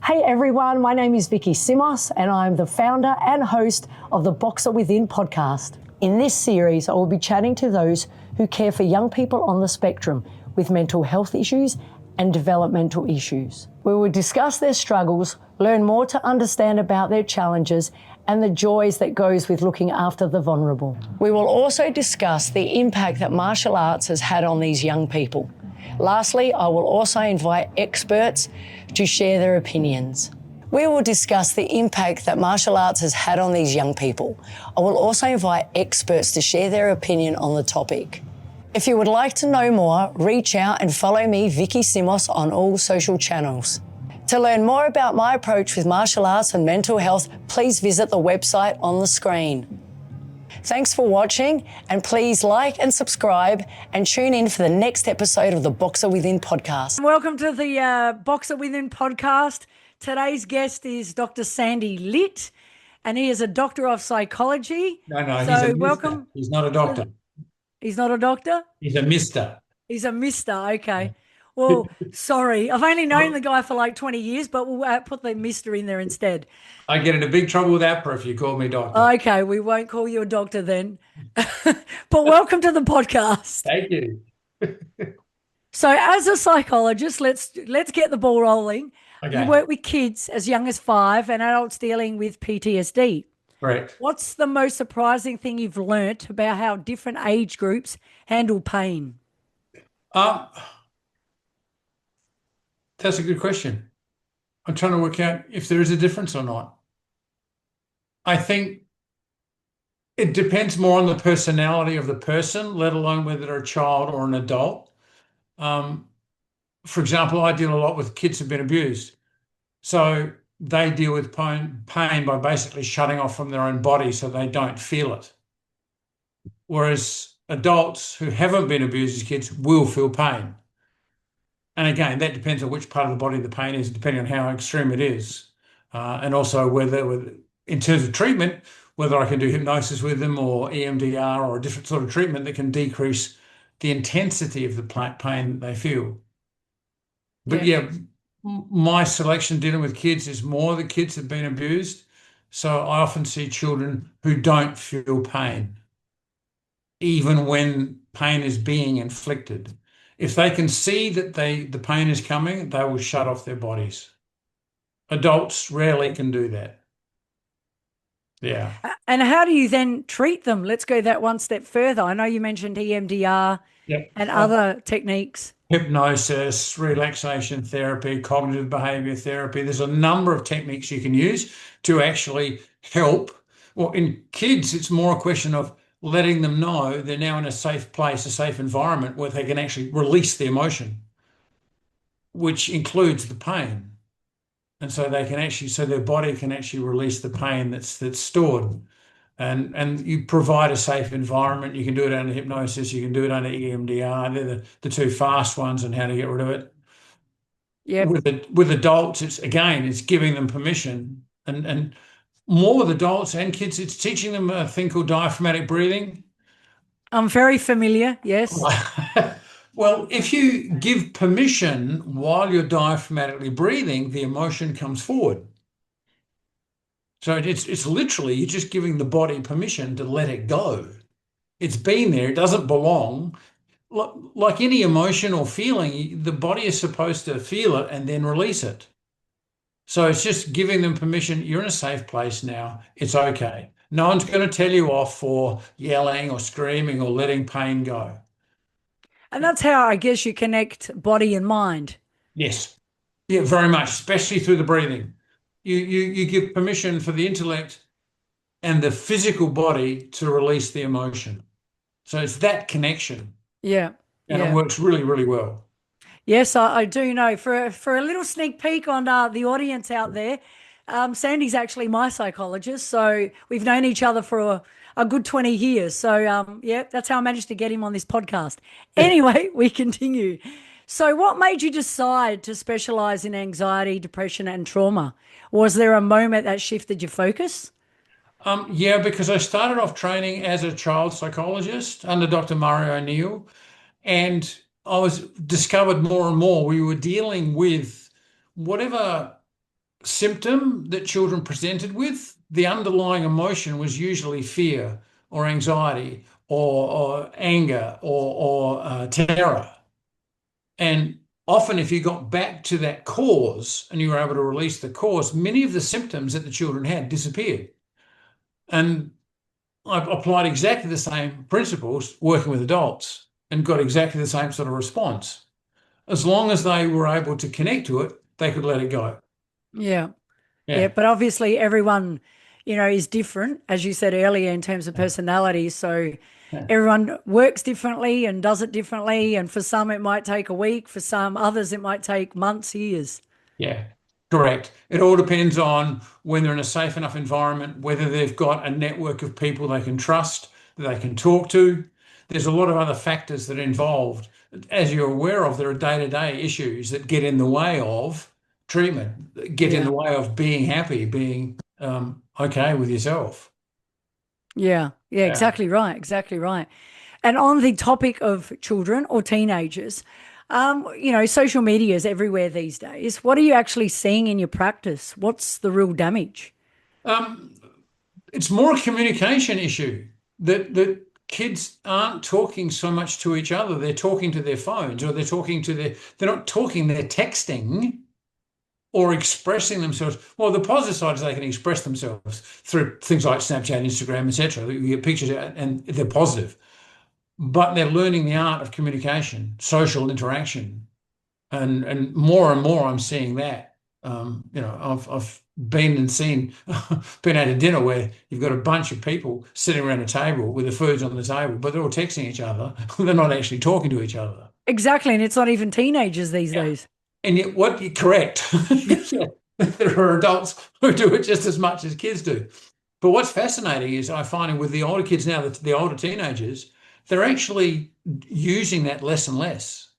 Hey everyone, my name is Vicky Simos and I'm the founder and host of the Boxer Within podcast. In this series, I will be chatting to those who care for young people on the spectrum with mental health issues and developmental issues. We will discuss their struggles, learn more to understand about their challenges and the joys that goes with looking after the vulnerable. We will also discuss the impact that martial arts has had on these young people. Lastly, I will also invite experts to share their opinions. We will discuss the impact that martial arts has had on these young people. I will also invite experts to share their opinion on the topic. If you would like to know more, reach out and follow me, Vicky Simos, on all social channels. To learn more about my approach with martial arts and mental health, please visit the website on the screen. Thanks for watching, and please like and subscribe and tune in for the next episode of the Boxer Within podcast. Welcome to the Boxer Within podcast. Today's guest is Dr. Sandy Litt, and he is a doctor of psychology. No, he's So a mister. welcome. He's not a doctor. He's not a doctor? He's a mister. He's a mister, okay. Well, sorry. I've only known the guy for like 20 years, but we'll put the mister in there instead. I get into big trouble with APRA if you call me doctor. Okay, we won't call you a doctor then. But welcome to the podcast. Thank you. So as a psychologist, let's get the ball rolling. Okay. You work with kids as young as 5 and adults dealing with PTSD. Correct. What's the most surprising thing you've learnt about how different age groups handle pain? That's a good question. I'm trying to work out if there is a difference or not. I think it depends more on the personality of the person, let alone whether they're a child or an adult. For example, I deal a lot with kids who've been abused. So they deal with pain by basically shutting off from their own body so they don't feel it. Whereas adults who haven't been abused as kids will feel pain. And again, that depends on which part of the body the pain is, depending on how extreme it is. And also whether, in terms of treatment, whether I can do hypnosis with them or EMDR or a different sort of treatment that can decrease the intensity of the pain that they feel. But yeah, my selection dealing with kids is more the kids have been abused. So I often see children who don't feel pain, even when pain is being inflicted. If they can see that the pain is coming, they will shut off their bodies. Adults rarely can do that. Yeah. And how do you then treat them? Let's go that one step further. I know you mentioned EMDR and other techniques. Hypnosis, relaxation therapy, cognitive behavior therapy. There's a number of techniques you can use to actually help. Well, in kids, it's more a question of letting them know they're now in a safe place, a safe environment where they can actually release the emotion, which includes the pain. And so they can actually, so their body can actually release the pain that's stored. And you provide a safe environment. You can do it under hypnosis. You can do it under EMDR. They're the two fast ones and how to get rid of it. Yeah. With adults, it's giving them permission. And more with adults and kids, it's teaching them a thing called diaphragmatic breathing. I'm very familiar, yes. Well, if you give permission while you're diaphragmatically breathing, the emotion comes forward. So it's literally, you're just giving the body permission to let it go. It's been there, it doesn't belong. Like any emotion or feeling, the body is supposed to feel it and then release it. So it's just giving them permission. You're in a safe place now. It's okay. No one's going to tell you off for yelling or screaming or letting pain go. And that's how I guess you connect body and mind. Yes. Yeah, very much, especially through the breathing. You give permission for the intellect and the physical body to release the emotion. So it's that connection. Yeah. And it works really, really well. Yes, I do know. For a little sneak peek on the audience out there, Sandy's actually my psychologist. So we've known each other for a good 20 years. So, that's how I managed to get him on this podcast. Anyway, we continue. So what made you decide to specialize in anxiety, depression, and trauma? Was there a moment that shifted your focus? Because I started off training as a child psychologist under Dr. Murray O'Neill, and I was discovered more and more we were dealing with whatever symptom that children presented with, the underlying emotion was usually fear or anxiety or anger or terror. And often if you got back to that cause and you were able to release the cause, many of the symptoms that the children had disappeared. And I've applied exactly the same principles working with adults and got exactly the same sort of response. As long as they were able to connect to it, they could let it go. Yeah. Yeah. Yeah. But obviously everyone, is different, as you said earlier, in terms of personality. So Yeah. everyone works differently and does it differently. And for some, it might take a week. For some others, it might take months, years. Yeah, correct. It all depends on when they're in a safe enough environment, whether they've got a network of people they can trust, that they can talk to. There's a lot of other factors that are involved. As you're aware of, there are day-to-day issues that get in the way of treatment, get in Yeah. the way of being happy, being okay with yourself. Yeah. Yeah. Yeah. Exactly right. Exactly right. And on the topic of children or teenagers, social media is everywhere these days. What are you actually seeing in your practice? What's the real damage? Um, it's more a communication issue that kids aren't talking so much to each other. They're talking to their phones or they're not talking, they're texting or expressing themselves. Well, the positive side is they can express themselves through things like Snapchat, Instagram, etc. You get pictures out and they're positive, but they're learning the art of communication, social interaction. And more I'm seeing that. I've been and seen, been at a dinner where you've got a bunch of people sitting around a table with the foods on the table, but they're all texting each other. They're not actually talking to each other. Exactly. And it's not even teenagers these Yeah. days. And yet, what you're correct. Yeah. There are adults who do it just as much as kids do. But what's fascinating is I find with the older kids now, the older teenagers, they're actually using that less and less.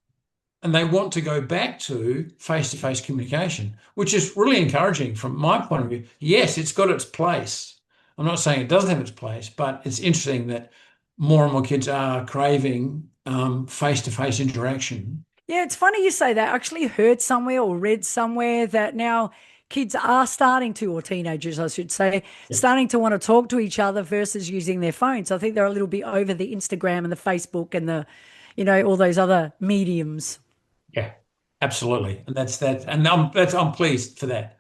And they want to go back to face-to-face communication, which is really encouraging from my point of view. Yes, it's got its place. I'm not saying it doesn't have its place, but it's interesting that more and more kids are craving face-to-face interaction. Yeah, it's funny you say that. I actually heard somewhere or read somewhere that now kids are starting to, or teenagers, I should say, starting to want to talk to each other versus using their phones. I think they're a little bit over the Instagram and the Facebook and all those other mediums. Yeah, absolutely. And that's that. And I'm pleased for that.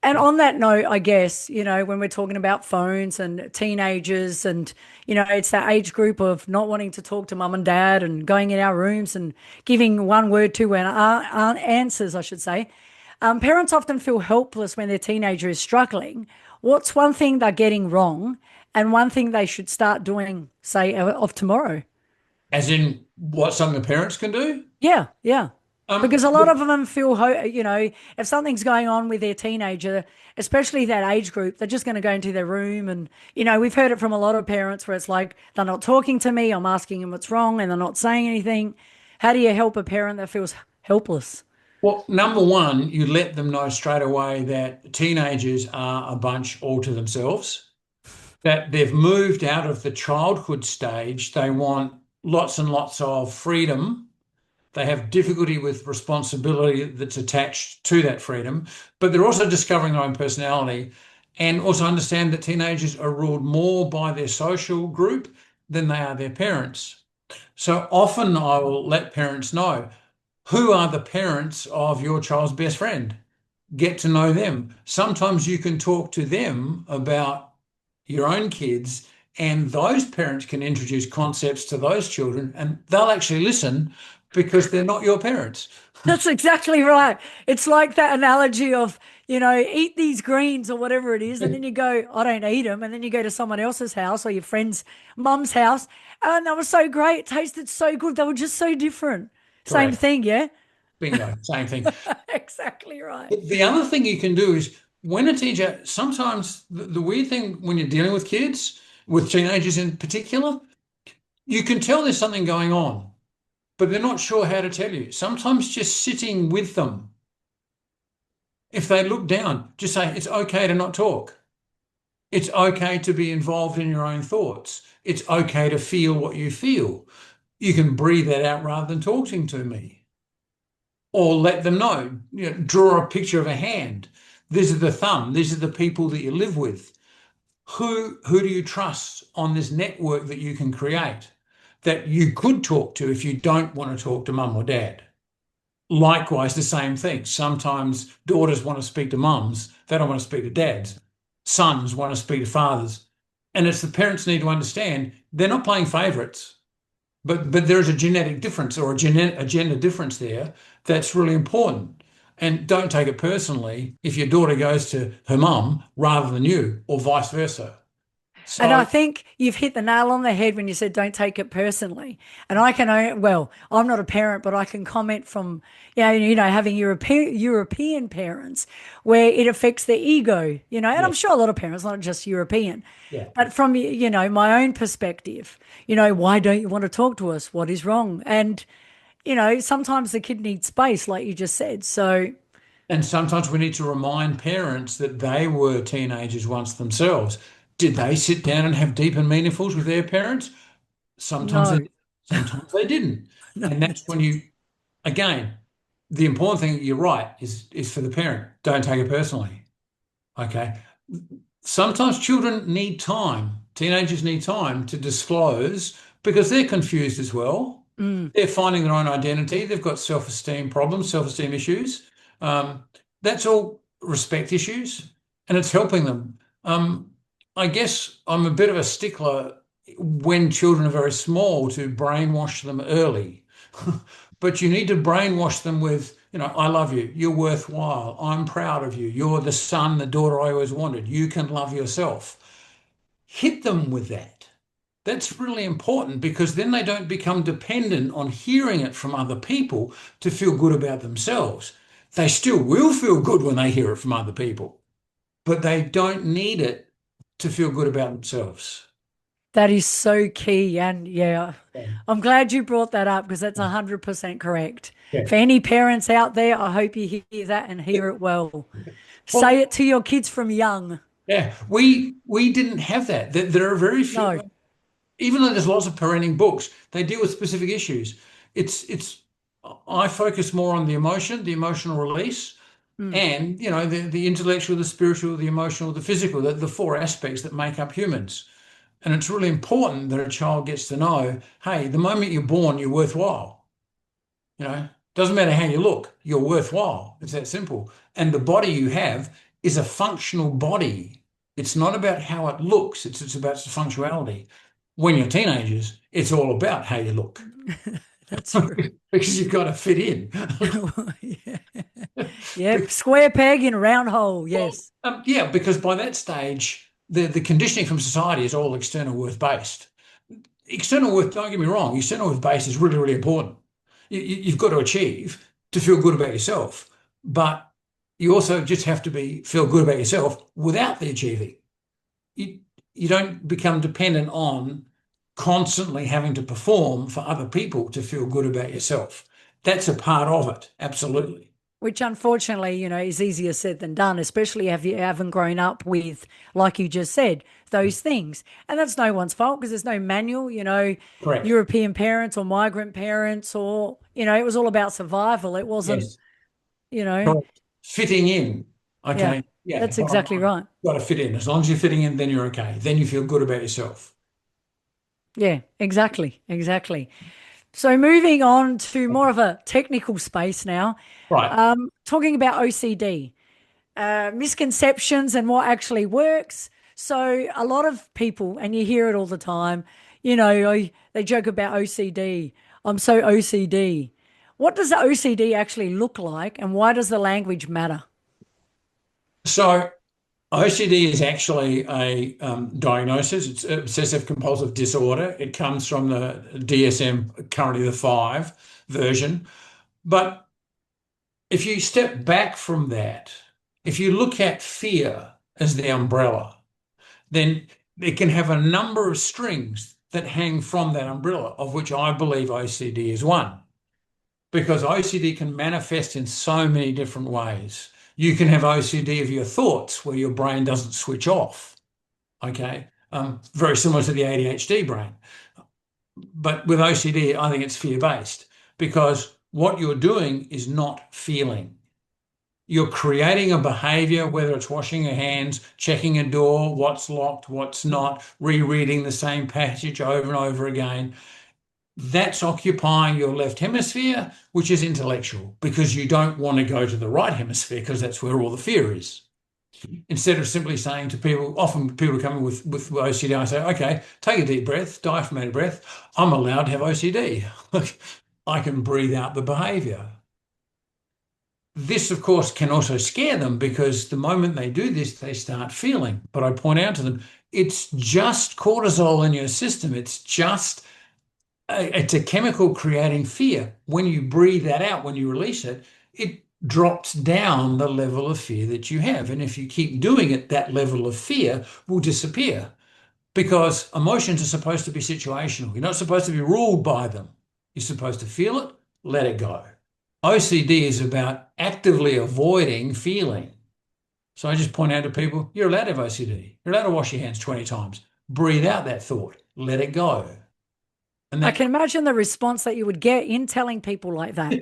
And on that note, I guess, when we're talking about phones and teenagers and, it's that age group of not wanting to talk to mum and dad and going in our rooms and giving one word to answers, I should say. Parents often feel helpless when their teenager is struggling. What's one thing they're getting wrong and one thing they should start doing, say, of tomorrow? As in what some of the parents can do? Yeah, yeah. Because a lot Look, of them feel, if something's going on with their teenager, especially that age group, they're just going to go into their room. And, we've heard it from a lot of parents where it's like, they're not talking to me. I'm asking them what's wrong and they're not saying anything. How do you help a parent that feels helpless? well, number one, you let them know straight away that teenagers are a bunch all to themselves, that they've moved out of the childhood stage. They want lots and lots of freedom. They have difficulty with responsibility that's attached to that freedom, but they're also discovering their own personality and also understand that teenagers are ruled more by their social group than they are their parents. So often I will let parents know who are the parents of your child's best friend. Get to know them. Sometimes you can talk to them about your own kids, and those parents can introduce concepts to those children, and they'll actually listen because they're not your parents. That's exactly right. It's like that analogy of, eat these greens or whatever it is. And then you go, I don't eat them. And then you go to someone else's house or your friend's mum's house. And that was so great. It tasted so good. They were just so different. Same Correct. thing, yeah? Bingo, same thing. Exactly right. But the other thing you can do is when a teacher, sometimes the weird thing when you're dealing with kids, with teenagers in particular, you can tell there's something going on, but they're not sure how to tell you. Sometimes just sitting with them, if they look down, just say, it's okay to not talk. It's okay to be involved in your own thoughts. It's okay to feel what you feel. You can breathe that out rather than talking to me. Or let them know, draw a picture of a hand. These are the thumb. These are the people that you live with. Who do you trust on this network that you can create that you could talk to if you don't want to talk to mum or dad? Likewise, the same thing. Sometimes daughters want to speak to mums. They don't want to speak to dads. Sons want to speak to fathers. And it's the parents need to understand they're not playing favourites, but there is a genetic difference or a gender difference there that's really important. And don't take it personally if your daughter goes to her mum rather than you, or vice versa. And I So, think you've hit the nail on the head when you said don't take it personally. And well, I'm not a parent, but I can comment from, having European parents where it affects their ego, and yeah, I'm sure a lot of parents, not just European, yeah. but from, my own perspective, why don't you want to talk to us? What is wrong? And, sometimes the kid needs space, like you just said. So, And sometimes we need to remind parents that they were teenagers once themselves. Did they sit down and have deep and meaningfuls with their parents? Sometimes no, they, sometimes they didn't. no, And that's when again, the important thing, you're right, is for the parent. Don't take it personally. Okay. Sometimes children need time. Teenagers need time to disclose because they're confused as well. mm, They're finding their own identity. They've got self-esteem problems, self-esteem issues. Um, that's all respect issues, and it's helping them. I guess I'm a bit of a stickler when children are very small to brainwash them early. But you need to brainwash them with, I love you. You're worthwhile. I'm proud of you. You're the son, the daughter I always wanted. You can love yourself. Hit them with that. That's really important because then they don't become dependent on hearing it from other people to feel good about themselves. They still will feel good when they hear it from other people, but they don't need it to feel good about themselves. that is so key. And yeah, Yeah. I'm glad you brought that up because that's 100% correct. Yeah. For any parents out there, I hope you hear that and hear it well. Well, Say it to your kids from young. yeah, we didn't have that. There are very few, No. even though there's lots of parenting books, they deal with specific issues. It's I focus more on the emotion, the emotional release, Mm. and the intellectual, the spiritual, the emotional, the physical, the four aspects that make up humans. And it's really important that a child gets to know, hey, the moment you're born, you're worthwhile. Doesn't matter how you look, you're worthwhile. It's that simple. And the body you have is a functional body. It's not about how it looks, it's about its functionality. When you're teenagers, it's all about how you look That's true. because you've got to fit in. Yeah. Yep. Square peg in a round hole. Well, Yes. yeah, because by that stage, the conditioning from society is all external worth based. External worth, don't get me wrong, external worth based is really, really important. You've got to achieve to feel good about yourself, but you also just have to feel good about yourself without the achieving. You don't become dependent on constantly having to perform for other people to feel good about yourself. That's a part of it, absolutely. Which unfortunately, is easier said than done, especially if you haven't grown up with, like you just said, those things. And that's no one's fault because there's no manual, Correct. European parents or migrant parents or, it was all about survival. It wasn't, Yes. you know, Correct. Fitting in. yeah, Okay. Yeah. that's Bottom exactly line, right. you've got to fit in. As long as you're fitting in, then you're okay. Then you feel good about yourself. Yeah, exactly. Exactly. So moving on to more of a technical space now, Right. talking about OCD. Misconceptions and what actually works. So a lot of people, and you hear it all the time, they joke about OCD. I'm so OCD. What does the OCD actually look like, and why does the language matter? So OCD is actually a diagnosis. It's obsessive compulsive disorder. It comes from the DSM, currently the 5 version. But if you step back from that, if you look at fear as the umbrella, then it can have a number of strings that hang from that umbrella, of which I believe OCD is one. Because OCD can manifest in so many different ways. You can have OCD of your thoughts where your brain doesn't switch off. Okay. Very similar to the ADHD brain. But with OCD, I think it's fear based because what you're doing is not feeling. You're creating a behavior, whether it's washing your hands, checking a door, what's locked, what's not, rereading the same passage over and over again. That's occupying your left hemisphere, which is intellectual, because you don't want to go to the right hemisphere because that's where all the fear is. Instead of simply saying to people, often people come in with OCD, I say, okay, take a deep breath, diaphragmatic breath. I'm allowed to have OCD. I can breathe out the behavior. This, of course, can also scare them because the moment they do this, they start feeling. But I point out to them, it's just cortisol in your system. It's a chemical creating fear. When you breathe that out, when you release it, it drops down the level of fear that you have. And if you keep doing it, that level of fear will disappear because emotions are supposed to be situational. You're not supposed to be ruled by them. You're supposed to feel it, let it go. OCD is about actively avoiding feeling. So I just point out to people, you're allowed to have OCD. You're allowed to wash your hands 20 times. Breathe out that thought. Let it go. I can imagine the response that you would get in telling people like that,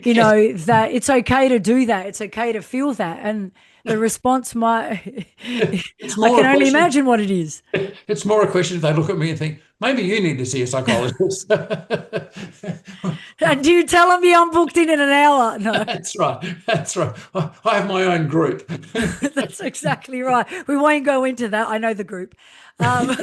Yes. that it's okay to do that. It's okay to feel that. And the response might, It's I more can a only question. imagine what it is. It's more a question if they look at me and think, maybe you need to see a psychologist. And do you tell them, yeah, I'm booked in an hour? No, That's right. That's right. I have my own group. that's exactly right. We won't go into that. I know the group. Um,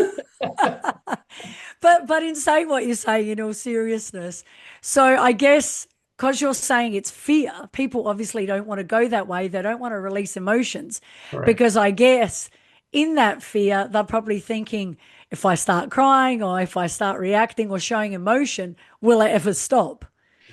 but in saying what you're saying, in all seriousness, so I guess because you're saying it's fear, people obviously don't want to go that way. They don't want to release emotions Correct. because I guess in that fear, they're probably thinking, if I start crying or if I start reacting or showing emotion, will it ever stop?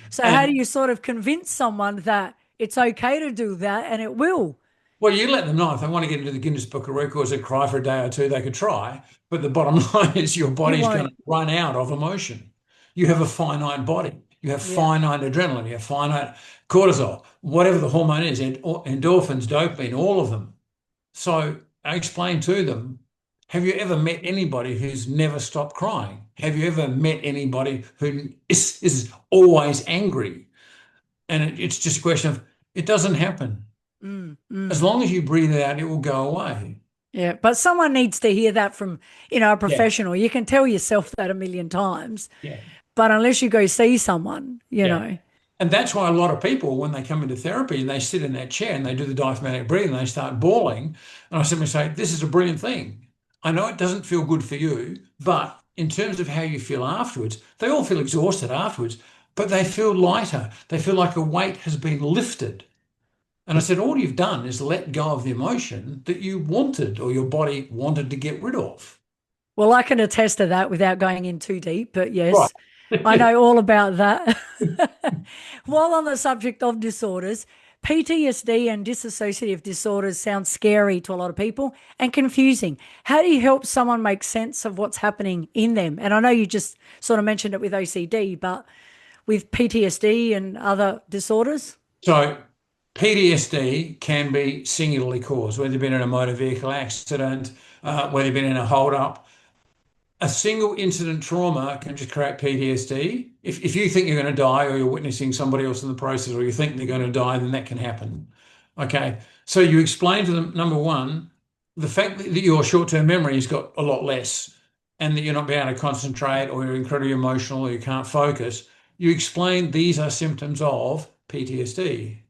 So how do And you sort of convince someone that it's okay to do that and it will? well, you let them know if they want to get into the Guinness Book of Records and cry for a day or two, they could try. But the bottom line is your You body's going won't. to run out of emotion. You have a finite body. You have Yeah. finite adrenaline. You have finite cortisol, whatever the hormone is, endorphins, dopamine, all of them. So I explained to them, have you ever met anybody who's never stopped crying? Have you ever met anybody who is always angry? And it's just a question of, it doesn't happen. Mm, As mm. long as you breathe it out, it will go away. Yeah, but someone needs to hear that from, a Yeah, professional. You can tell yourself that a million times, yeah, but unless you go see someone, yeah. And that's why a lot of people, when they come into therapy and they sit in that chair and they do the diaphragmatic breathing, they start bawling. And I simply say, this is a brilliant thing. I know it doesn't feel good for you, but in terms of how you feel afterwards, they all feel exhausted afterwards, but they feel lighter. They feel like a weight has been lifted. And I said, all you've done is let go of the emotion that you wanted or your body wanted to get rid of. Well, I can attest to that without going in too deep, but Right. yes, I know all about that. While on the subject of disorders, PTSD and dissociative disorders sound scary to a lot of people and confusing. How do you help someone make sense of what's happening in them? And I know you just sort of mentioned it with OCD, but with PTSD and other disorders? So PTSD can be singularly caused, whether you've been in a motor vehicle accident, whether you've been in a hold up. A single incident trauma can just create PTSD. If you think you're going to die or you're witnessing somebody else in the process or you think they're going to die, then that can happen. Okay. So you explain to them, number one, the fact that your short-term memory's got a lot less and that you're not being able to concentrate or you're incredibly emotional or you can't focus. You explain these are symptoms of PTSD.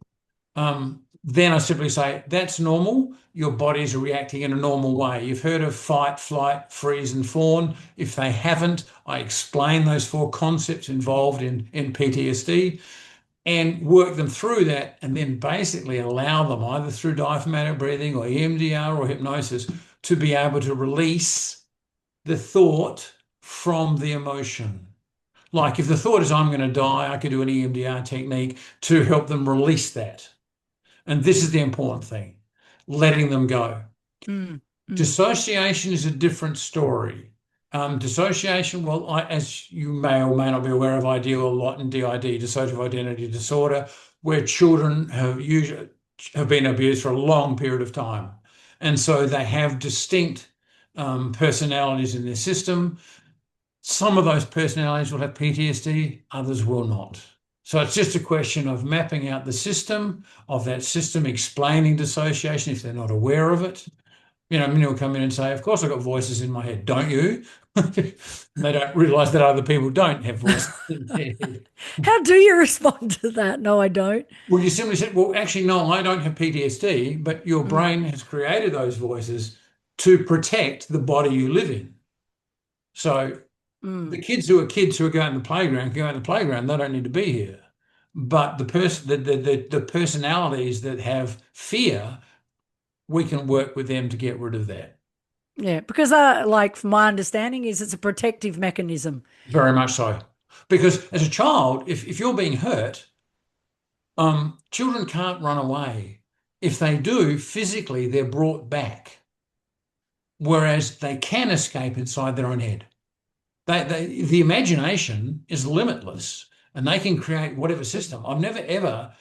Then I simply say, that's normal. Your body's reacting in a normal way. You've heard of fight, flight, freeze, and fawn. If they haven't, I explain those four concepts involved in PTSD and work them through that and then basically allow them either through diaphragmatic breathing or EMDR or hypnosis to be able to release the thought from the emotion. Like if the thought is, I'm going to die, I could do an EMDR technique to help them release that. And this is the important thing, letting them go. Mm, mm. Dissociation is a different story. Dissociation, well, as you may or may not be aware of, I deal a lot in DID, dissociative identity disorder, where children have been abused for a long period of time. And so they have distinct personalities in their system. Some of those personalities will have PTSD, others will not. So it's just a question of mapping out the system, of that system explaining dissociation if they're not aware of it. You know, many will come in and say, of course I've got voices in my head, don't you? And they don't realise that other people don't have voices in their head. How do you respond to that? No, I don't. Well, you simply said, well, actually, no, I don't have PTSD, but your brain has created those voices to protect the body you live in. So the kids who are going to the playground can go in the playground. They don't need to be here. But the personalities that have fear, we can work with them to get rid of that. Yeah, because like from my understanding is it's a protective mechanism. Very much so. Because as a child, if you're being hurt, children can't run away. If they do, physically, they're brought back. Whereas they can escape inside their own head. The imagination is limitless and they can create whatever system. I've never ever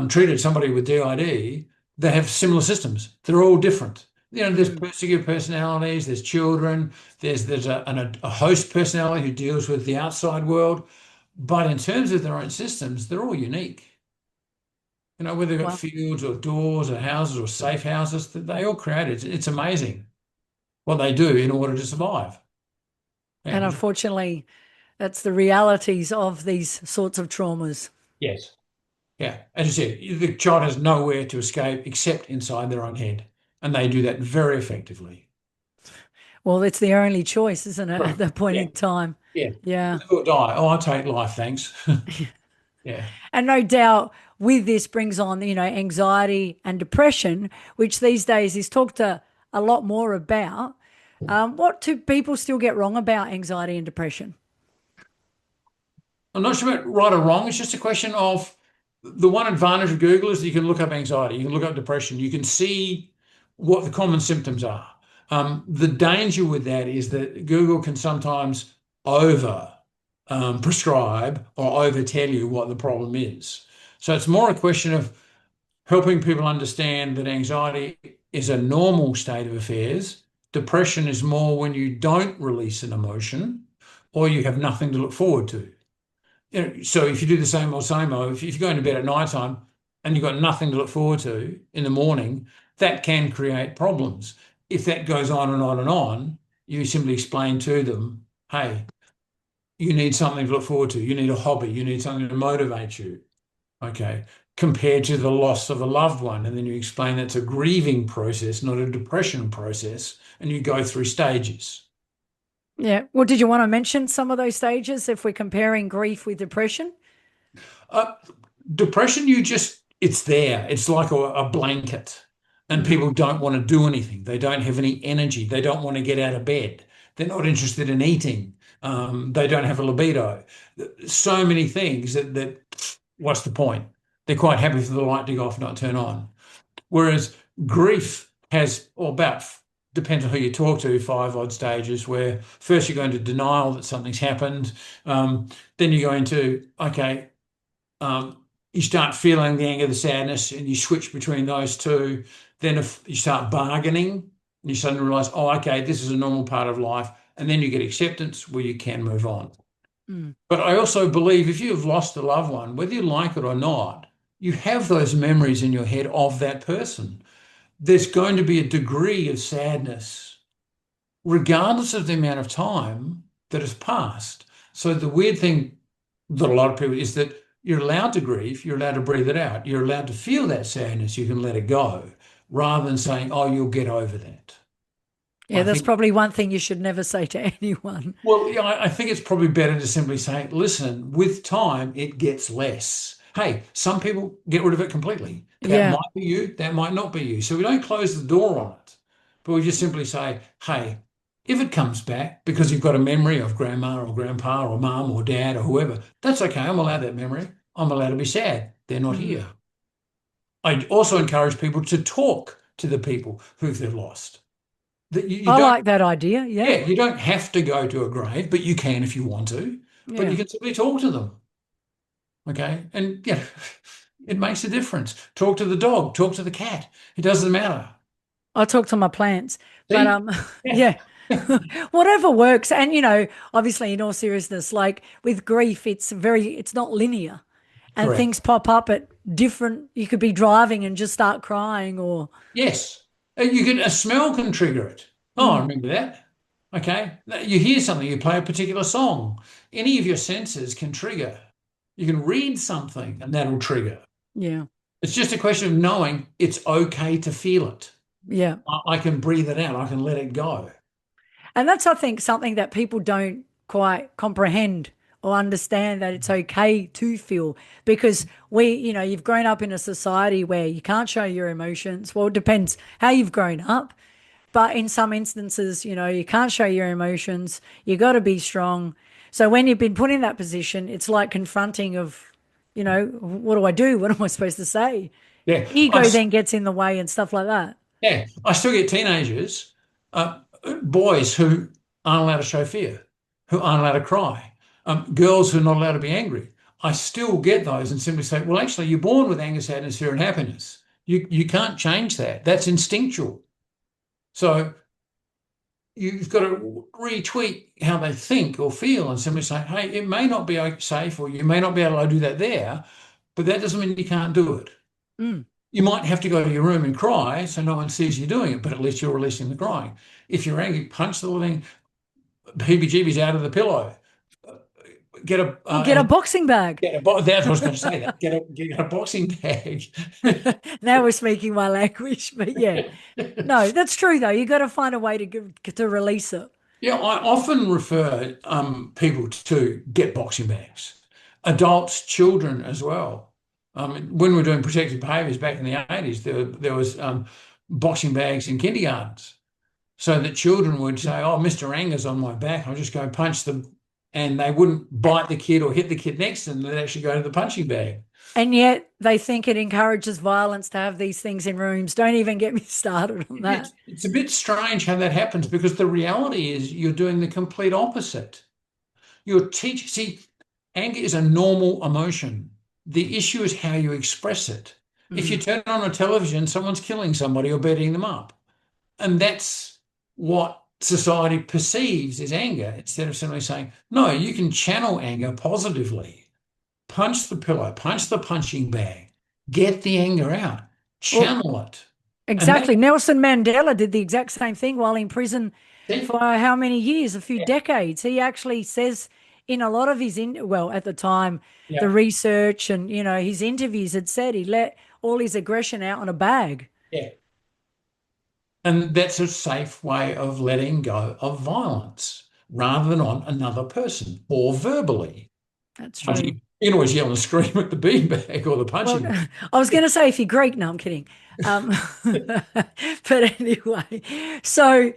treated somebody with DID that have similar systems. They're all different. You know, there's persecutive personalities, there's children, there's a host personality who deals with the outside world. But in terms of their own systems, they're all unique. You know, whether they've got fields or doors or houses or safe houses, they all create it. It's amazing what they do in order to survive. And unfortunately, that's the realities of these sorts of traumas. Yes. Yeah. As you said, the child has nowhere to escape except inside their own head. And they do that very effectively. Well, it's the only choice, isn't it, at that point in time? Yeah. Yeah. Live or die. Oh, I'll take life, thanks. Yeah. And no doubt with this brings on, anxiety and depression, which these days is talked a lot more about. What do people still get wrong about anxiety and depression? I'm not sure about right or wrong. It's just a question of the one advantage of Google is that you can look up anxiety, you can look up depression, you can see what the common symptoms are. The danger with that is that Google can sometimes over prescribe or over tell you what the problem is. So it's more a question of helping people understand that anxiety is a normal state of affairs. Depression is more when you don't release an emotion or you have nothing to look forward to. You know, so if you do the same old, if you go into bed at night time and you've got nothing to look forward to in the morning, that can create problems. If that goes on and on and on, you simply explain to them, hey, you need something to look forward to. You need a hobby. You need something to motivate you. Okay. Compared to the loss of a loved one. And then you explain that's a grieving process, not a depression process. And you go through stages. Yeah. Well, did you want to mention some of those stages if we're comparing grief with depression? Depression, it's there. It's like a blanket. And people don't want to do anything. They don't have any energy. They don't want to get out of bed. They're not interested in eating. They don't have a libido. So many things that what's the point? They're quite happy for the light to go off, not turn on. Whereas grief has, depends on who you talk to, 5 odd stages where first you go into denial that something's happened. Then you go into, you start feeling the anger, the sadness, and you switch between those two. Then if you start bargaining, and you suddenly realise, this is a normal part of life. And then you get acceptance where you can move on. But I also believe if you've lost a loved one, whether you like it or not, you have those memories in your head of that person. There's going to be a degree of sadness, regardless of the amount of time that has passed. So the weird thing that a lot of people is that you're allowed to grieve, you're allowed to breathe it out, you're allowed to feel that sadness, you can let it go, rather than saying, you'll get over that. Yeah, that's probably one thing you should never say to anyone. Well, yeah, I think it's probably better to simply say, listen, with time, it gets less. Hey, some people get rid of it completely. That might be you, that might not be you. So we don't close the door on it, but we just simply say, hey, if it comes back because you've got a memory of grandma or grandpa or mum or dad or whoever, that's okay. I'm allowed that memory. I'm allowed to be sad. They're not here. I also encourage people to talk to the people who they've lost. I like that idea. Yeah. You don't have to go to a grave, but you can if you want to. But you can simply talk to them. Okay. And it makes a difference. Talk to the dog, talk to the cat. It doesn't matter. I talk to my plants. But whatever works. And obviously in all seriousness, like with grief, it's not linear. And Correct. things pop up at different, you could be driving and just start crying or. Yes. A smell can trigger it. Oh, I remember that. Okay. You hear something, you play a particular song. Any of your senses can trigger. You can read something and that'll trigger. Yeah. It's just a question of knowing it's okay to feel it. Yeah. I can breathe it out. I can let it go. And that's, I think, something that people don't quite comprehend or understand, that it's okay to feel, because you've grown up in a society where you can't show your emotions. Well, it depends how you've grown up. But in some instances, you can't show your emotions. You got to be strong. So when you've been put in that position, it's like confronting of, what do I do? What am I supposed to say? Yeah. Ego then gets in the way and stuff like that. Yeah. I still get teenagers, boys who aren't allowed to show fear, who aren't allowed to cry, girls who are not allowed to be angry. I still get those and simply say, well, actually, you're born with anger, sadness, fear, and happiness. You can't change that. That's instinctual. So you've got to retweak how they think or feel and simply say, hey, it may not be safe, or you may not be able to do that there, but that doesn't mean you can't do it. You might have to go to your room and cry so no one sees you doing it, but at least you're releasing the crying. If you're angry, punch the little thing, heebie-jeebies out of the pillow. Get a boxing bag. I was going to say that. Get a boxing bag. Now we're speaking my language, but yeah. No, that's true though. You got to find a way to release it. Yeah, I often refer people to get boxing bags. Adults, children as well. When we were doing protective behaviours back in the 80s, there was boxing bags in kindergartens, so that children would say, oh, Mr. Anger's on my back, I'll just go punch them. And they wouldn't bite the kid or hit the kid next to them. They'd actually go to the punching bag. And yet they think it encourages violence to have these things in rooms. Don't even get me started on that. It's a bit strange how that happens, because the reality is you're doing the complete opposite. See, anger is a normal emotion. The issue is how you express it. If you turn on a television, someone's killing somebody or beating them up. And that's what society perceives as anger, instead of simply saying, no, you can channel anger positively. Punch the pillow, punch the punching bag, get the anger out, channel it. Exactly. Nelson Mandela did the exact same thing while in prison for how many years? A few decades. He actually says in a lot of his, at the time, the research and, his interviews had said he let all his aggression out on a bag. Yeah. And that's a safe way of letting go of violence, rather than on another person or verbally. That's true. You can always yell and scream at the beanbag or the punching bag. I was going to say if you're Greek. No, I'm kidding. But anyway, so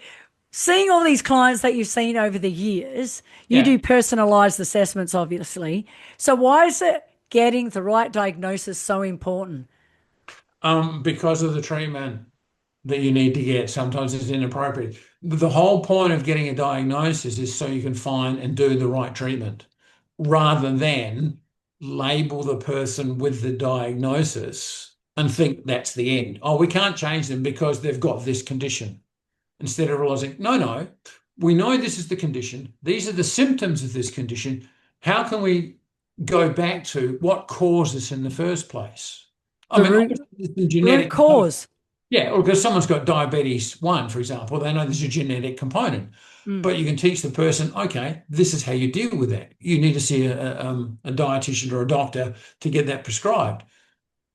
seeing all these clients that you've seen over the years, you do personalised assessments, obviously. So why is it getting the right diagnosis so important? Because of the treatment that you need to get. Sometimes it's inappropriate. The whole point of getting a diagnosis is so you can find and do the right treatment, rather than label the person with the diagnosis and think that's the end. Oh, we can't change them because they've got this condition. Instead of realizing, no, we know this is the condition. These are the symptoms of this condition. How can we go back to what caused this in the first place? The root cause. Yeah, or because someone's got diabetes 1, for example, they know there's a genetic component. But you can teach the person, okay, this is how you deal with that. You need to see a dietitian or a doctor to get that prescribed.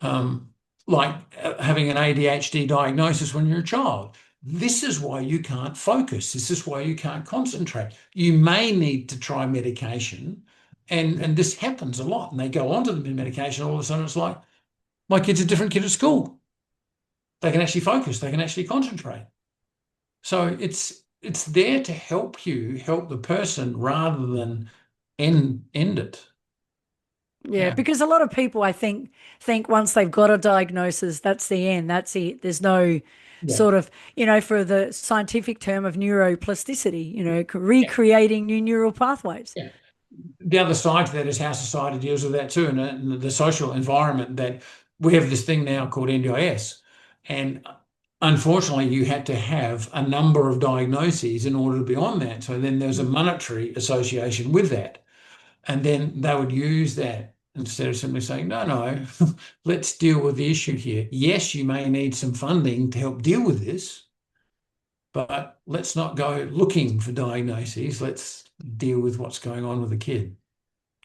Like having an ADHD diagnosis when you're a child. This is why you can't focus. This is why you can't concentrate. You may need to try medication, and this happens a lot. And they go onto the medication, all of a sudden it's like, my kid's a different kid at school. They can actually focus. They can actually concentrate. So it's there to help the person, rather than end it. Yeah, because a lot of people, I think once they've got a diagnosis, that's the end. That's it. There's no sort of, for the scientific term of neuroplasticity, recreating new neural pathways. Yeah. The other side to that is how society deals with that too, and the social environment, that we have this thing now called NDIS. And unfortunately, you had to have a number of diagnoses in order to be on that. So then there's a monetary association with that. And then they would use that instead of simply saying, no, let's deal with the issue here. Yes, you may need some funding to help deal with this, but let's not go looking for diagnoses. Let's deal with what's going on with the kid.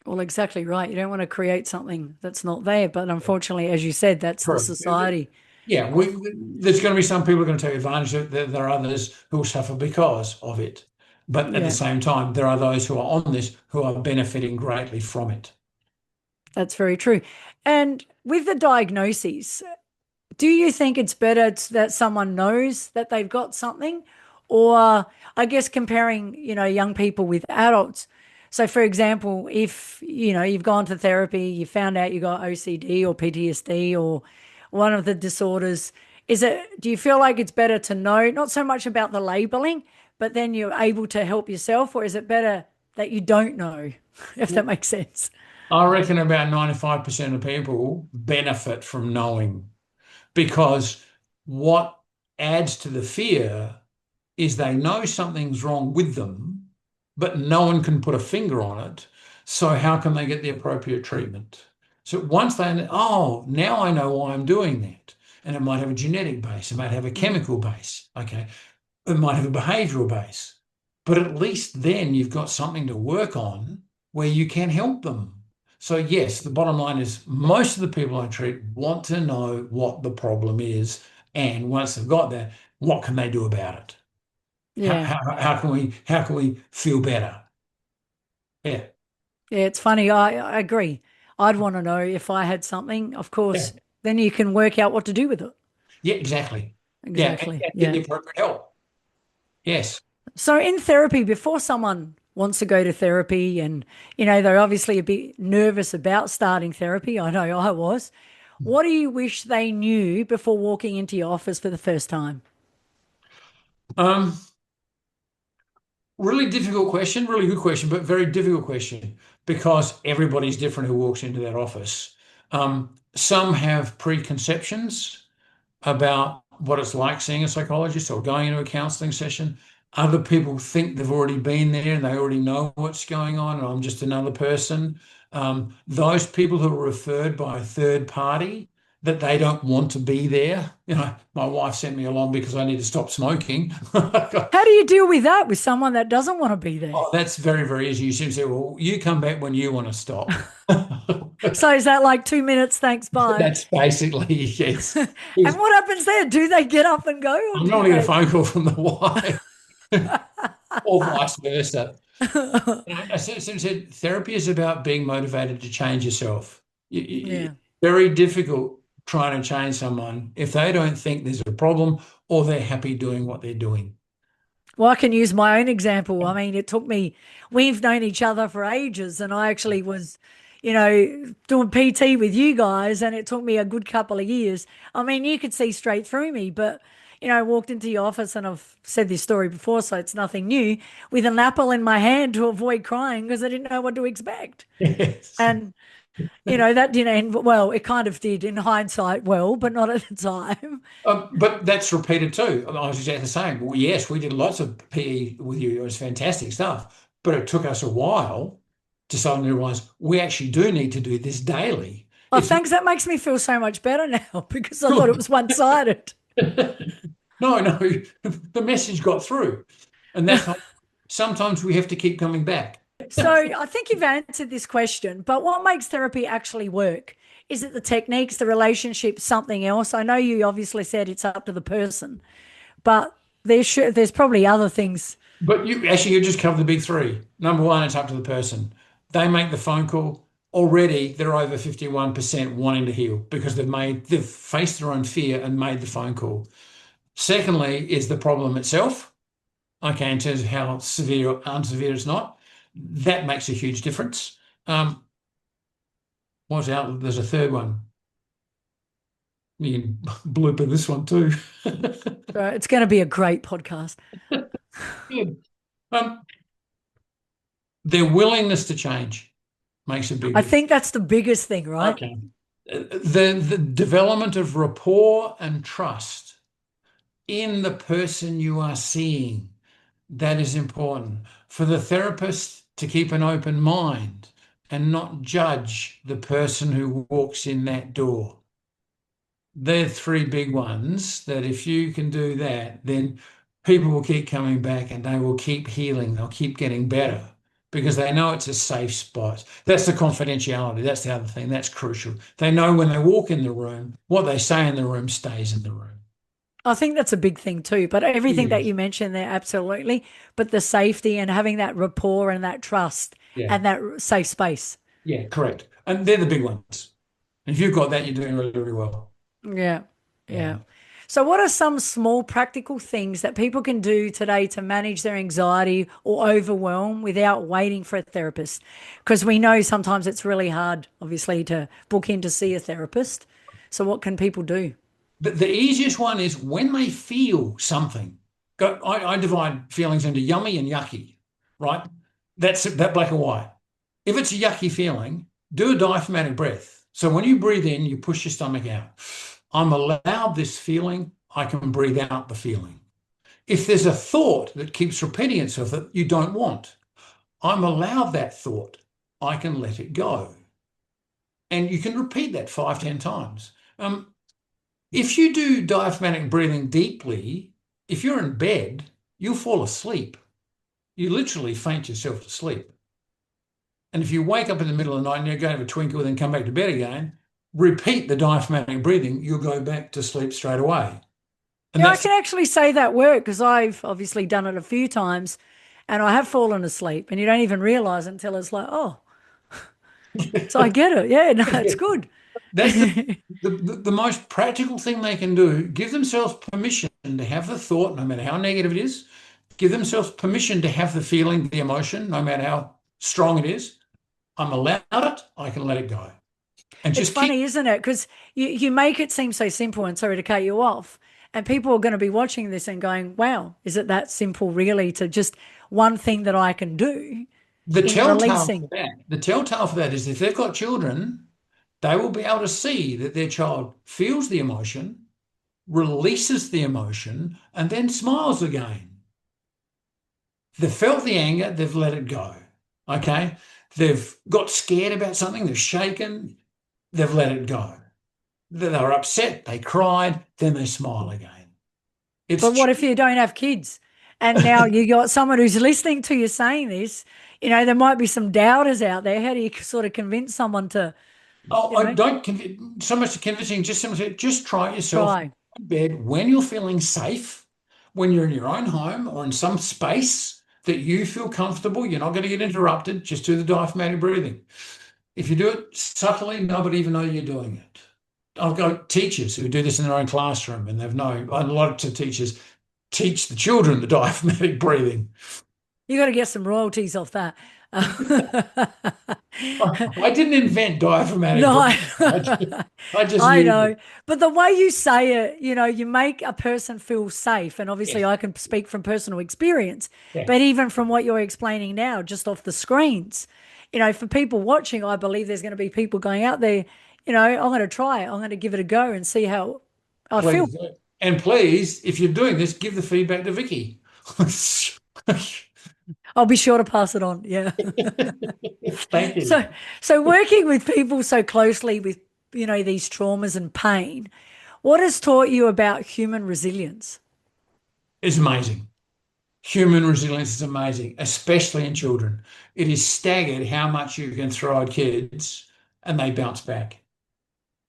Well, exactly right. You don't want to create something that's not there. But unfortunately, as you said, that's the Correct. society. Yeah, there's going to be some people who are going to take advantage of it. There are others who will suffer because of it. But at the same time, there are those who are on this who are benefiting greatly from it. That's very true. And with the diagnoses, do you think it's better that someone knows that they've got something? Or I guess comparing, young people with adults. So for example, if, you've gone to therapy, you found out you got OCD or PTSD or one of the disorders, do you feel like it's better to know, not so much about the labeling, but then you're able to help yourself? Or is it better that you don't know, if that makes sense? I reckon about 95% of people benefit from knowing, because what adds to the fear is they know something's wrong with them, but no one can put a finger on it. So how can they get the appropriate treatment? So once they, now I know why I'm doing that. And it might have a genetic base, it might have a chemical base, okay? It might have a behavioral base. But at least then you've got something to work on where you can help them. So yes, the bottom line is most of the people I treat want to know what the problem is. And once they've got that, what can they do about it? Yeah. How can we feel better? Yeah. Yeah, it's funny. I agree. I'd want to know if I had something, of course, then you can work out what to do with it. Yeah, exactly. Exactly. Yeah, and get the appropriate help. Yes. So in therapy, before someone wants to go to therapy and, they're obviously a bit nervous about starting therapy, I know I was, what do you wish they knew before walking into your office for the first time? Really difficult question, really good question, but very difficult question because everybody's different who walks into that office. Some have preconceptions about what it's like seeing a psychologist or going into a counseling session. Other people think they've already been there and they already know what's going on, and I'm just another person. Those people who are referred by a third party that they don't want to be there. My wife sent me along because I need to stop smoking. How do you deal with that with someone that doesn't want to be there? Oh, that's very, very easy. You simply say, well, you come back when you want to stop. So is that like 2 minutes? Thanks, bye. That's basically, yes. And what happens there? Do they get up and go? I'm not getting a phone call from the wife or vice versa. I said, therapy is about being motivated to change yourself. Very difficult trying to change someone if they don't think there's a problem or they're happy doing what they're doing. Well, I can use my own example. I mean, we've known each other for ages, and I actually was, doing PT with you guys, and it took me a good couple of years. I mean, you could see straight through me, but, I walked into your office, and I've said this story before, so it's nothing new, with an apple in my hand to avoid crying because I didn't know what to expect. Yes. And that didn't end well. It kind of did in hindsight, but not at the time. But that's repeated too. I was exactly the same. Well, yes, we did lots of PE with you. It was fantastic stuff. But it took us a while to suddenly realize we actually do need to do this daily. Oh, thanks. That makes me feel so much better now because I thought it was one-sided. No, the message got through. And that's why sometimes we have to keep coming back. So I think you've answered this question, but what makes therapy actually work? Is it the techniques, the relationship, something else? I know you obviously said it's up to the person, but there's probably other things. But you just covered the big three. Number one, it's up to the person. They make the phone call. Already, they're over 51% wanting to heal because they've faced their own fear and made the phone call. Secondly, is the problem itself. Okay, in terms of how severe or unsevere it's not. That makes a huge difference. There's a third one. You can blooper this one too. It's going to be a great podcast. Their willingness to change makes a big difference. I think that's the biggest thing, right? Okay. The development of rapport and trust in the person you are seeing, that is important. For the therapist to keep an open mind and not judge the person who walks in that door. They're three big ones that if you can do that, then people will keep coming back and they will keep healing. They'll keep getting better because they know it's a safe spot. That's the confidentiality. That's the other thing. That's crucial. They know when they walk in the room, what they say in the room stays in the room. I think that's a big thing too. But everything that Yes. you mentioned there, absolutely. But the safety and having that rapport and that trust Yeah. and that safe space. Yeah, correct. And they're the big ones. And if you've got that, you're doing really, really well. Yeah. Yeah. Yeah. So, what are some small practical things that people can do today to manage their anxiety or overwhelm without waiting for a therapist? Because we know sometimes it's really hard, obviously, to book in to see a therapist. So, what can people do? The easiest one is when they feel something. I divide feelings into yummy and yucky, right? That's that black and white. If it's a yucky feeling, do a diaphragmatic breath. So when you breathe in, you push your stomach out. I'm allowed this feeling. I can breathe out the feeling. If there's a thought that keeps repeating itself that you don't want, I'm allowed that thought. I can let it go. And you can repeat that 5, 10 times. If you do diaphragmatic breathing deeply, if you're in bed, you'll fall asleep. You literally faint yourself to sleep. And if you wake up in the middle of the night and you're going to have a twinkle and then come back to bed again, repeat the diaphragmatic breathing, you'll go back to sleep straight away. And Yeah, I that's can actually say that work because I've obviously done it a few times and I have fallen asleep and you don't even realize until it's like, oh, so I get it. Yeah, no, it's good. that's the most practical thing they can do. Give themselves permission to have the thought, no matter how negative it is. Give themselves permission to have the feeling, the emotion, no matter how strong it is. I'm allowed it. I can let it go. And It's just keep. funny, isn't it? Because you make it seem so simple, and sorry to cut you off. And people are going to be watching this and going, wow, is it that simple, really, to just one thing that I can do The in releasing? telltale for that is if they've got children, they will be able to see that their child feels the emotion, releases the emotion, and then smiles again. They've felt the anger, they've let it go. Okay. They've got scared about something, they've shaken, they've let it go. They were upset, they cried, then they smile again. But what if you don't have kids? And now you got someone who's listening to you saying this, there might be some doubters out there. How do you sort of convince someone to, I don't so much convincing, just try it yourself try? in bed when you're feeling safe, when you're in your own home or in some space that you feel comfortable, you're not going to get interrupted, just do the diaphragmatic breathing. If you do it subtly, nobody even know you're doing it. I've got teachers who do this in their own classroom and they've known a lot of teachers teach the children the diaphragmatic breathing. You got to get some royalties off that. I didn't invent diaphragmatic No, breathing. I just I used know. it. But the way you say it, you make a person feel safe. And obviously, Yes. I can speak from personal experience, Yeah. but even from what you're explaining now, just off the screens, for people watching, I believe there's going to be people going out there, I'm going to try it. I'm going to give it a go and see how I feel. Please. And please, if you're doing this, give the feedback to Vicky. I'll be sure to pass it on. Yeah. Thank you. So working with people so closely with, these traumas and pain, what has taught you about human resilience? It's amazing. Human resilience is amazing, especially in children. It is staggered how much you can throw at kids and they bounce back.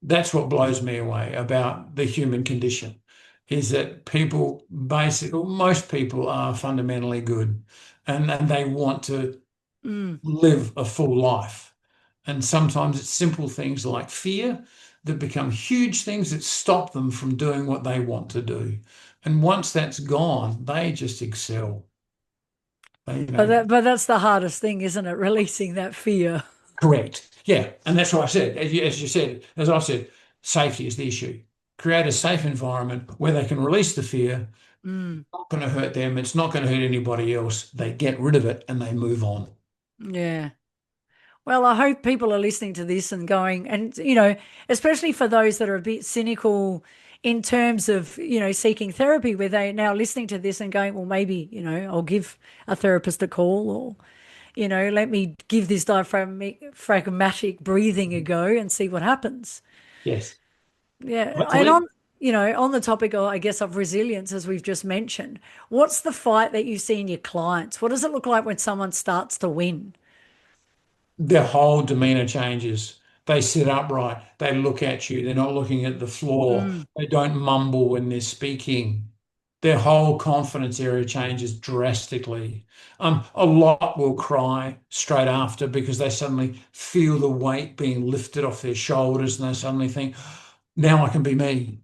That's what blows me away about the human condition, is that most people are fundamentally good and they want to live a full life. And sometimes it's simple things like fear that become huge things that stop them from doing what they want to do. And once that's gone, they just excel. But that's the hardest thing, isn't it? Releasing that fear. Correct. Yeah. And that's what I said. As I said, safety is the issue. Create a safe environment where they can release the fear. It's not going to hurt them. It's not going to hurt anybody else. They get rid of it and they move on. Yeah. Well, I hope people are listening to this and going, and, especially for those that are a bit cynical in terms of, seeking therapy, where they're now listening to this and going, well, maybe, I'll give a therapist a call or, let me give this diaphragmatic breathing a go and see what happens. Yes. Yeah. And Hopefully. on the topic of, I guess, of resilience, as we've just mentioned, what's the fight that you see in your clients? What does it look like when someone starts to win? Their whole demeanor changes. They sit upright. They look at you. They're not looking at the floor. Mm, They don't mumble when they're speaking. Their whole confidence area changes drastically. A lot will cry straight after because they suddenly feel the weight being lifted off their shoulders and they suddenly think, now I can be me.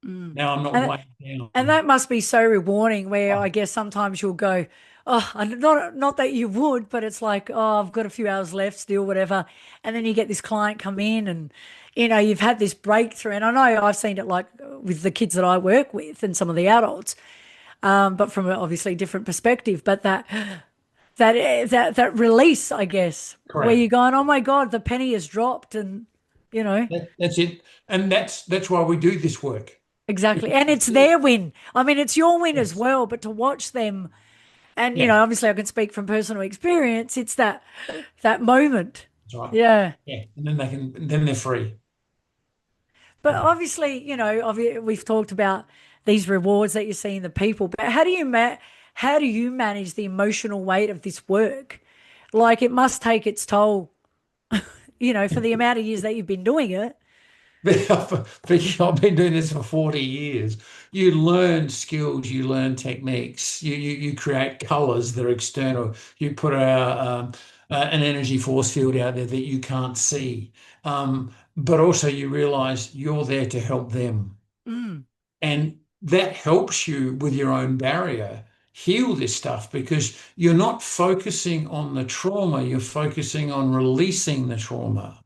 mm. Now I'm not And weighed down. And that must be so rewarding where I guess sometimes you'll go, oh, not that you would, but it's like, oh, I've got a few hours left still, whatever. And then you get this client come in and, you've had this breakthrough. And I know I've seen it like with the kids that I work with and some of the adults, but from an obviously different perspective. But that release, I guess, where Correct. you're going, oh my God, the penny has dropped and, That's it. And that's why we do this work. exactly. Because And it's their win. I mean, it's your win as yes. well, but to watch them. And Yeah, obviously I can speak from personal experience. It's that moment. that's right. Yeah. Yeah. And then they're free. But obviously, we've talked about these rewards that you see in the people, but how do you manage the emotional weight of this work? Like it must take its toll, for the amount of years that you've been doing it. I've been doing this for 40 years. You learn skills, you learn techniques, you create colors that are external. You put an energy force field out there that you can't see. But also you realize you're there to help them. Mm, And that helps you with your own barrier heal this stuff because you're not focusing on the trauma, you're focusing on releasing the trauma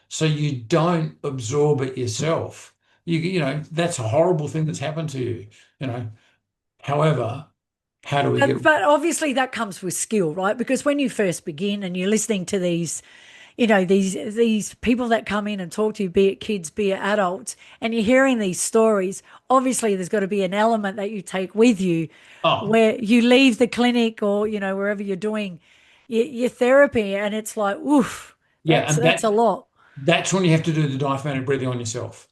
so you don't absorb it yourself. That's a horrible thing that's happened to you, you know. However, how do we get but obviously that comes with skill, right? Because when you first begin and you're listening to these, these people that come in and talk to you, be it kids, be it adults, and you're hearing these stories, obviously there's got to be an element that you take with you oh where you leave the clinic or, wherever you're doing your therapy and it's like, oof, yeah, and that's a lot. that's when you have to do the diaphragmatic breathing on yourself.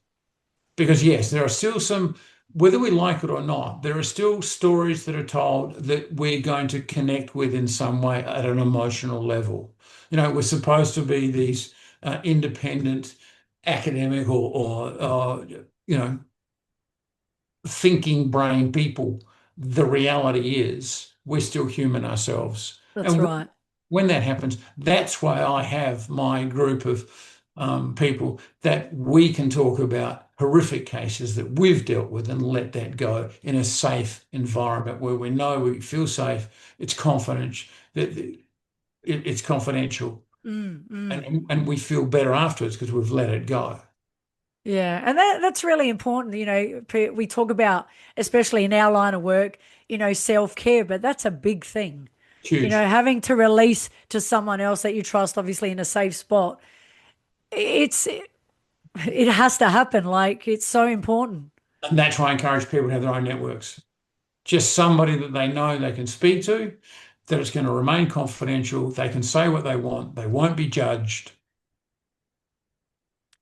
Because yes, there are still some, whether we like it or not, there are still stories that are told that we're going to connect with in some way at an emotional level. We're supposed to be these independent academic or thinking brain people. The reality is we're still human ourselves. That's And right. when that happens, that's why I have my group of people that we can talk about horrific cases that we've dealt with and let that go in a safe environment where we know we feel safe. It's confidential. It's confidential, Mm, mm. and we feel better afterwards because we've let it go. Yeah, and that's really important. We talk about, especially in our line of work, self-care, but that's a big thing. Huge. Having to release to someone else that you trust, obviously in a safe spot. It has to happen. Like it's so important. And that's why I encourage people to have their own networks. Just somebody that they know they can speak to, that it's going to remain confidential. They can say what they want. They won't be judged.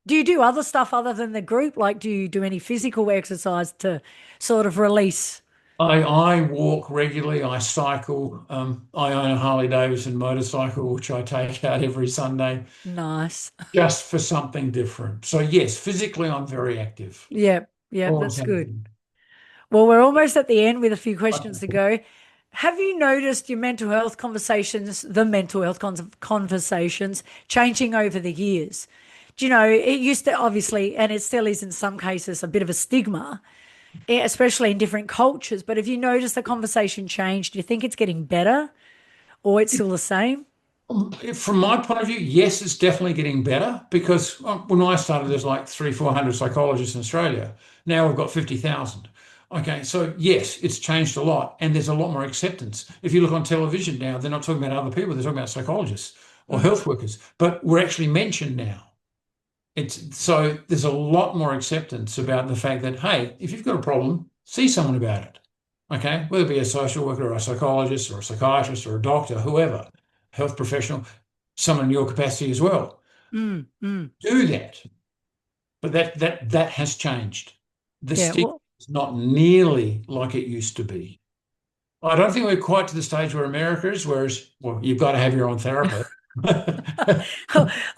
Do you do other stuff other than the group? Like, do you do any physical exercise to sort of release? I walk regularly. I cycle. I own a Harley Davidson motorcycle, which I take out every Sunday Nice. just for something different. So yes, physically I'm very active. Yep, yep, Always that's have good. been. Well, we're almost at the end with a few questions to go. Have you noticed your mental health conversations, the mental health conversations changing over the years? Do you know, it used to obviously, and it still is in some cases, a bit of a stigma, especially in different cultures. But have you noticed the conversation changed? Do you think it's getting better or it's still the same? From my point of view, yes, it's definitely getting better because when I started, there's like 400 psychologists in Australia. Now we've got 50,000. Okay, so yes, it's changed a lot and there's a lot more acceptance. If you look on television now, they're not talking about other people, they're talking about psychologists or Mm, health workers, but we're actually mentioned now. So there's a lot more acceptance about the fact that, hey, if you've got a problem, see someone about it. Okay, whether it be a social worker or a psychologist or a psychiatrist or a doctor, whoever. health professional, someone in your capacity as well. Mm, mm. Do that. But that has changed. The Yeah. stigma is not nearly like it used to be. I don't think we're quite to the stage where America is, whereas, well, you've got to have your own therapist. I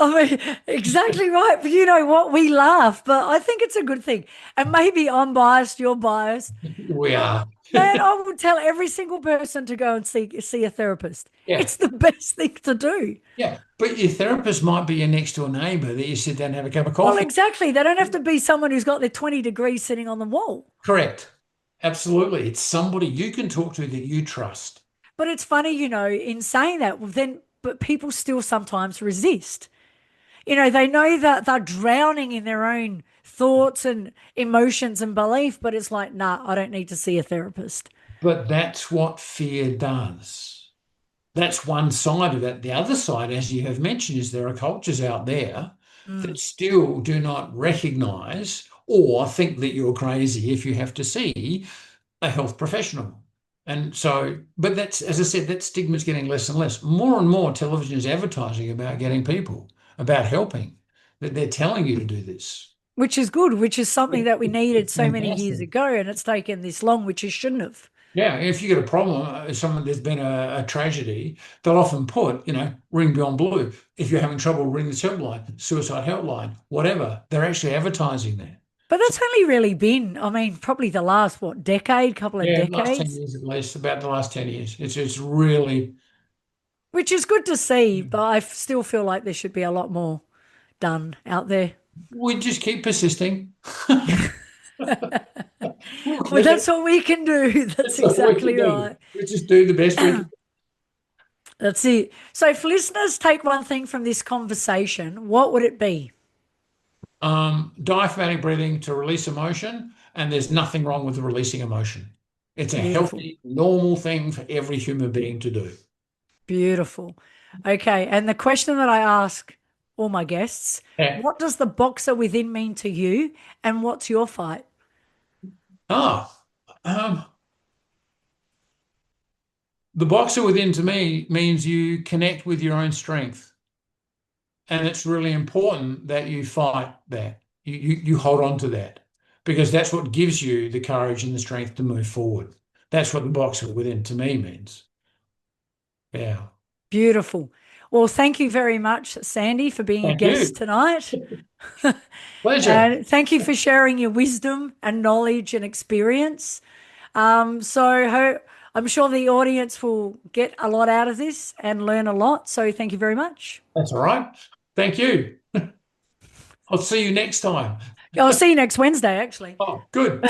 mean, exactly right. But you know what? We laugh, but I think it's a good thing. And maybe I'm biased, you're biased. We are. Man, I would tell every single person to go and see a therapist. Yeah. It's the best thing to do. Yeah. But your therapist might be your next door neighbour that you sit down and have a cup of Well, coffee. exactly. They don't have to be someone who's got their 20 degrees sitting on the wall. Correct. Absolutely. It's somebody you can talk to that you trust. But it's funny, you know, in saying that, but people still sometimes resist. You know, they know that they're drowning in their own thoughts and emotions and belief, but it's like, nah, I don't need to see a therapist. But that's what fear does. That's one side of it. The other side, as you have mentioned, is there are cultures out there that still do not recognise or think that you're crazy if you have to see a health professional. And so, but that's, as I said, that stigma is getting less and less. More and more television is advertising about getting people, about helping, that they're telling you to do this. Which is good, which is something that we needed so many years Fantastic. ago, and it's taken this long, which it shouldn't have. Yeah, if you get a problem, there's been a tragedy, they'll often put, ring Beyond Blue. If you're having trouble, ring the helpline, suicide helpline, whatever. They're actually advertising that. But that's only really been, I mean, probably the last, couple of Yeah, last 10 decades, years at least, about the last 10 years. It's really, which is good to see, but I still feel like there should be a lot more done out there. we just keep persisting. Well, that's what we can do. That's what we can exactly do. right. We just do the best we can. That's it. So if listeners take one thing from this conversation, what would it be? Diaphragmatic breathing to release emotion, and there's nothing wrong with releasing emotion. It's a Beautiful. healthy, normal thing for every human being to do. Beautiful. Okay. And the question that I ask all my guests, Yeah. what does the boxer within mean to you, and what's your fight? The boxer within to me means you connect with your own strength. And it's really important that you fight that. You hold on to that, because that's what gives you the courage and the strength to move forward. That's what the boxer within to me means. Yeah. Beautiful. Well, thank you very much, Sandy, for being a Thank you. guest tonight. Pleasure. And thank you for sharing your wisdom and knowledge and experience. I'm sure the audience will get a lot out of this and learn a lot. So thank you very much. That's all right. Thank you. I'll see you next time. I'll see you next Wednesday, actually. Oh, good.